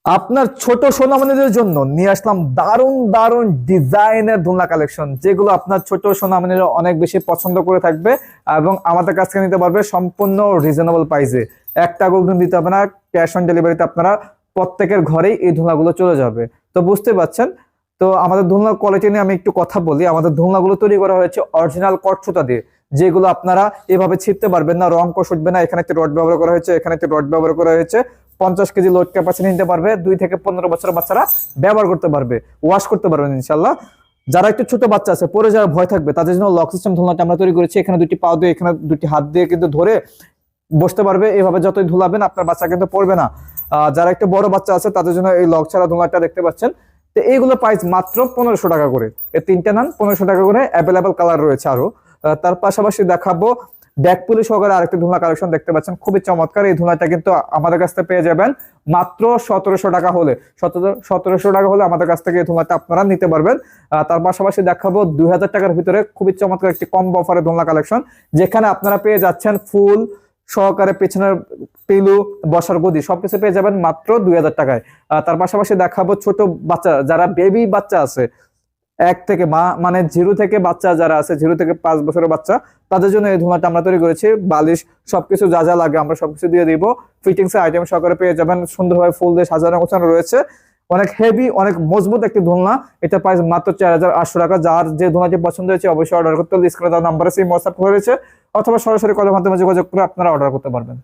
আপনার ছোট সোনামণিদের জন্য নিয়ে আসলাম দারুণ দারুণ ডিজাইনের দোলনা কালেকশন, যেগুলো আপনার ছোট সোনামণিরা অনেক বেশি পছন্দ করে থাকবে এবং আমাদের কাছ থেকে নিতে পারবে সম্পূর্ণ রিজনেবল প্রাইসে। একটা অগ্রিম দিতে হবে না, ক্যাশ অন ডেলিভারিতে আপনারা প্রত্যেকের ঘরেই এই দোলনাগুলো চলে যাবে। তো বুঝতে পারছেন। তো আমাদের দোলনার কোয়ালিটি নিয়ে আমি একটু কথা বলি। আমাদের দোলনাগুলো তৈরি করা হয়েছে অরিজিনাল কটসুতা দিয়ে, যেগুলো আপনারা এভাবে ছিঁড়তে পারবেন না, রং কোষ উঠবে না। এখানে একটা রড ব্যবহার করা হয়েছে, এখানে একটা রড ব্যবহার করা হয়েছে। 50 কেজি লোড ক্যাপাসিটি নিতে পারবে, 2 থেকে 15 বছরের বাচ্চারা ব্যবহার করতে পারবে, ওয়াশ করতে পারবেন ইনশাল্লাহ। যারা একটু ছোট বাচ্চা আছে, পরে যারা ভয় থাকবে, তাদের জন্য লক সিস্টেম দোলনাটা আমরা তৈরি করেছি। এখানে দুটি পা দিয়ে, এখানে দুটি হাত দিয়ে কিন্তু ধরে বসতে পারবে। এভাবে যতই ধুলাবেন আপনার বাচ্চা কিন্তু পড়বে না। যারা একটু বড় বাচ্চা আছে তাদের জন্য এই লক ছাড়া দোলনাটা দেখতে পাচ্ছেন। তো এইগুলো প্রাইস মাত্র 1500 টাকা করে। এই তিনটা নান 1500 টাকা করে, অ্যাভেলেবল কালার রয়েছে আরো। তার পাশাপাশি দেখাবো ব্যাকপুলি সহকারে আরেকটি ধুলা কালেকশন দেখতে পাচ্ছেন, খুবই চমৎকার। এই ধুলাটা কিন্তু আমাদের কাছ থেকে পেয়ে যাবেন মাত্র 1700 টাকা হলে। 1700 টাকা হলে আমাদের কাছ থেকে এই ধুলাটা আপনারা নিতে পারবেন। তার পাশাপাশি দেখাবো 2000 টাকার ভিতরে খুবই চমৎকার একটি কম্বো অফারের দোলনা কালেকশন, যেখানে আপনারা পেয়ে যাচ্ছেন ফুল সহকারে পেছনের পিলু, বসার গদি সবকিছু পেয়ে যাবেন মাত্র 2000 টাকায়। তার পাশাপাশি দেখাবো ছোট বাচ্চা, যারা বেবি বাচ্চা আছে, 1 থেকে মানে 0 থেকে বাচ্চা যারা আছে, 0 থেকে 5 বছরের বাচ্চা, তাদের জন্য এই ধোঁয়াটা আমরা তৈরি করেছি। বালিশ সবকিছু যা যা লাগে আমরা সবকিছু দিয়ে দিব। ফিটিংস এর আইটেম সহকারে পেয়ে যাবেন, সুন্দরভাবে ফুল দিয়ে সাজানো গোছানো রয়েছে। অনেক হেভি, অনেক মজবুত একটি দোলনা। এটা প্রাইস মাত্র 4800 টাকা। যার যে দোলনাটি পছন্দ হয়েছে অবশ্যই অর্ডার করতে হলে স্ক্রিনে দেওয়া নাম্বারে সেই হোয়াটসঅ্যাপ রয়েছে, অথবা সরাসরি কলের মাধ্যমে যোগাযোগ করে আপনারা অর্ডার করতে পারবেন।